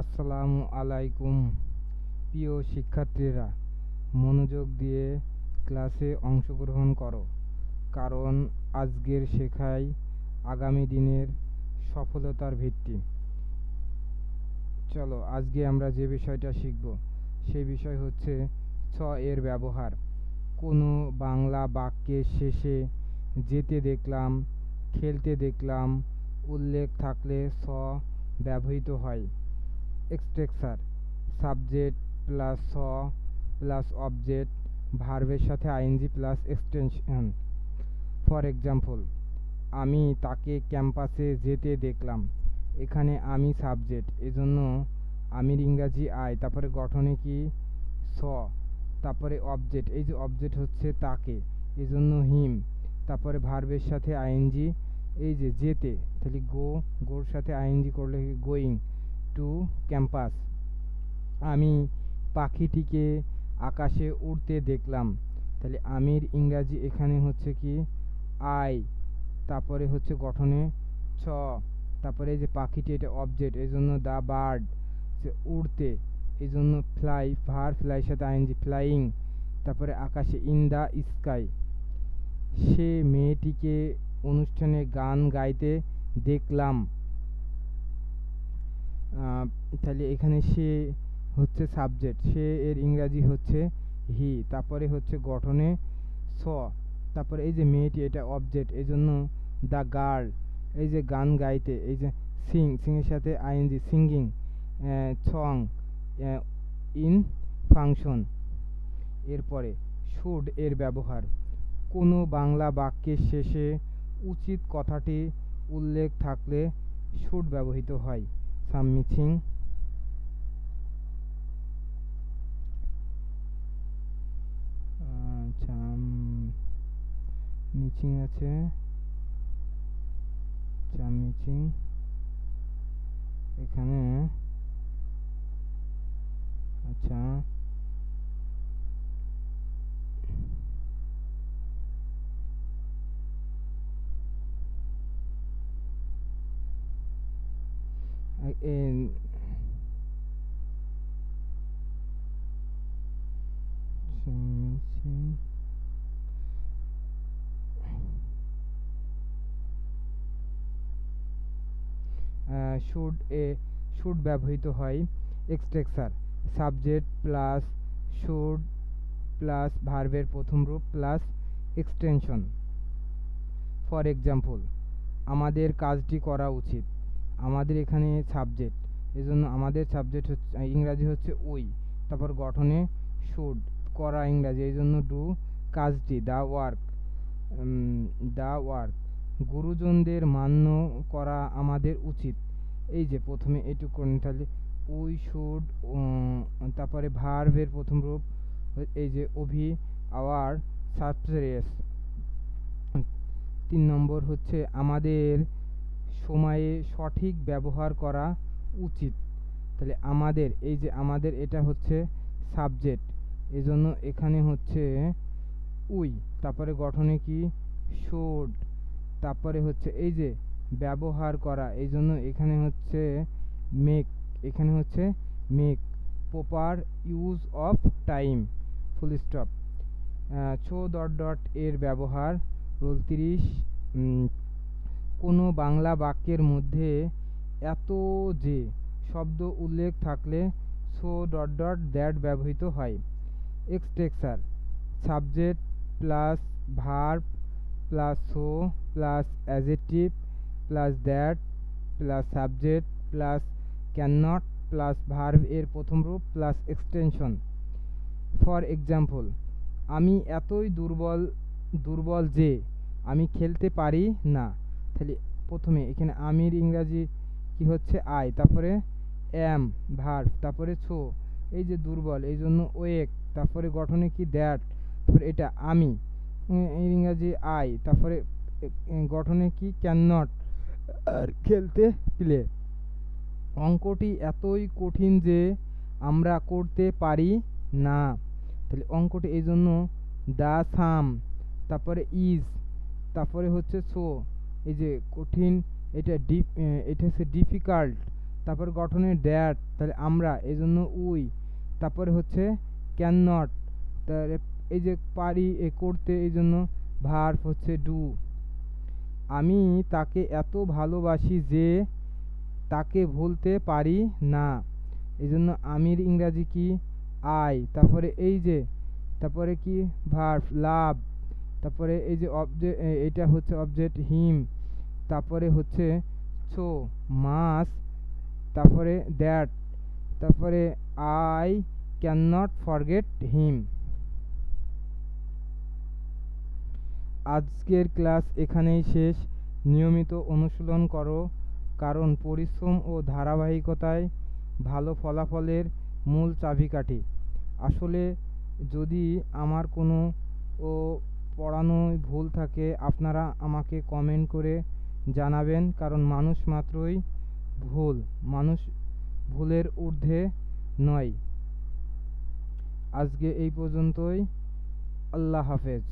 আসসালামু আলাইকুম প্রিয় শিক্ষার্থীরা, মনোযোগ দিয়ে ক্লাসে অংশগ্রহণ করো, কারণ আজকের শেখাই আগামী দিনের সফলতার ভিত্তি। চলো আজকে আমরা যে বিষয়টা শিখব সেই বিষয় হচ্ছে ছ এর ব্যবহার। কোনো বাংলা বাক্যের শেষে যেতে দেখলাম, খেলতে দেখলাম উল্লেখ থাকলে ছ ব্যবহৃত হয়। Structure: subject plus s plus object, ভার্বের সাথে ING plus extension. For example, আমি তাকে ক্যাম্পাসে যেতে দেখলাম। এখানে আমি সাবজেক্ট, এজন্য আমির ইংরাজি আই, তারপরে গঠনে কি স, তারপরে অবজেক্ট, এই যে অবজেক্ট হচ্ছে তাকে, এজন্য হিম, তারপরে ভার্বের সাথে আইএনজি, এই যে যেতে, তাহলে গোর সাথে আইএনজি করলে গোয়িং টু ক্যাম্পাস। আমি পাখিটিকে আকাশে উড়তে দেখলাম, তাহলে আমির ইংরাজি এখানে হচ্ছে কি আই, তারপরে হচ্ছে গঠনে ছ, তারপরে এই যে পাখিটি এটা অবজেক্ট, এই জন্য দ্য বার্ড, যে উড়তে, এই জন্য ফ্লাই, ফ্লাই সাথে আইএনজি ফ্লাইং, তারপরে আকাশে ইন দ্য স্কাই। সে মেয়েটিকে অনুষ্ঠানে গান গাইতে দেখলাম। তাহলে এখানে সে হচ্ছে সাবজেক্ট, সে এর ইংরাজি হচ্ছে হি, তারপরে হচ্ছে গঠনে স, তারপরে এই যে মেয়েটি এটা অবজেক্ট, এই জন্য দ্য গার্ল, এই যে গান গাইতে, এই যে সিংয়ের সাথে ING singing, song, in function. এরপরে শুড এর ব্যবহার। কোনো বাংলা বাক্যের শেষে উচিত কথাটি উল্লেখ থাকলে শুড ব্যবহৃত হয়। সামথিং, আচ্ছা, মিচিং আছে, মিচিং এখানে, আচ্ছা শুড ব্যবহৃত হয়। Structure: subject plus should plus ভার্বের প্রথম রূপ প্লাস এক্সটেনশন। ফর এক্সাম্পল, আমাদের কাজটি করা উচিত। আমাদের এখানে সাবজেক্ট, এজন্য আমাদের সাবজেক্ট হচ্ছে ইংরাজি হচ্ছে উই, তারপর গঠনে শুড, করা ইংরাজি, এই জন্য ডু, কাজটি দ্য ওয়ার্ক, গুরুজনদের মান্য করা আমাদের উচিত। এই যে প্রথমে এটুকু, তাহলে উই শুড, তারপরে ভার্বের প্রথম রূপ এই যে অভি, আওয়ার, সাবজেক্ট। 3 নম্বর হচ্ছে আমাদের সময়ে সঠিক ব্যবহার করা উচিত। তাহলে আমাদের, এই যে আমাদের এটা হচ্ছে সাবজেক্ট, এজন্য এখানে হচ্ছে উই, তারপরে গঠনে কি শুড, তারপরে হচ্ছে এই যে ব্যবহার করা, এই জন্য এখানে হচ্ছে মেক, এখানে হচ্ছে make proper use of time, full stop. Chhau dot dot এর ব্যবহার। রোল 30, কোনো বাংলা বাক্যের মধ্যে এত যে শব্দ উল্লেখ থাকলে সো ডট ডট দ্যাট ব্যবহৃত হয়। Structure: subject plus verb plus so plus adjective plus that plus subject plus can not plus verb এর প্রথম রূপ প্লাস এক্সটেনশন। ফর এক্সাম্পল, আমি এতই দুর্বল যে আমি খেলতে পারি না। তাহলে প্রথমে এখানে আমির ইংরাজি কি হচ্ছে আই, তারপরে এম ভার্ব, তারপরে ছো, এই যে দুর্বল, এই জন্য ওয়েক, তারপরে গঠনে কি দ্যাট, তারপরে এটা আমি, ইংরাজি আই, তারপরে গঠনে কি ক্যান নট, আর খেলতে প্লে। অঙ্কটি এতই কঠিন যে আমরা করতে পারি না। তাহলে অঙ্কটি এই জন্য দা সাম, তারপরে ইজ, তারপরে হচ্ছে সো, এই যে কঠিন, এটা এটা হচ্ছে ডিফিকাল্ট, তারপর গঠনে দ্যাট, তাহলে আমরা, এই জন্য উই। তারপরে হচ্ছে ক্যান নট, তাহলে এই যে পারি এ করতে, এই জন্য ভার্ব হচ্ছে ডু। আমি তাকে এত ভালোবাসি যে তাকে ভুলতে পারি না, এই জন্য আমির ইংরাজি কি আই। তারপরে এই যে তারপরে কি ভার্ব লাভ, তারপরে এই যে অবজেক্ট, এটা হচ্ছে অবজেক্ট হিম, তারপরে হচ্ছে সো মাস, তারপরে দ্যাট, তারপরে I can not forget him. আজকের ক্লাস এখানেই শেষ। নিয়মিত অনুশীলন করো, কারণ পরিশ্রম ও ধারাবাহিকতায় ভালো ফলাফলের মূল চাবিকাঠি। আসলে যদি আমার কোনো ও পড়ানোয় ভুল থাকে আপনারা আমাকে কমেন্ট করে জানাবেন, কারণ মানুষ মাত্রই ভুল, মানুষ ভুলের ঊর্ধ্বে নয়। আজকে এই পর্যন্তই। আল্লাহ হাফেজ।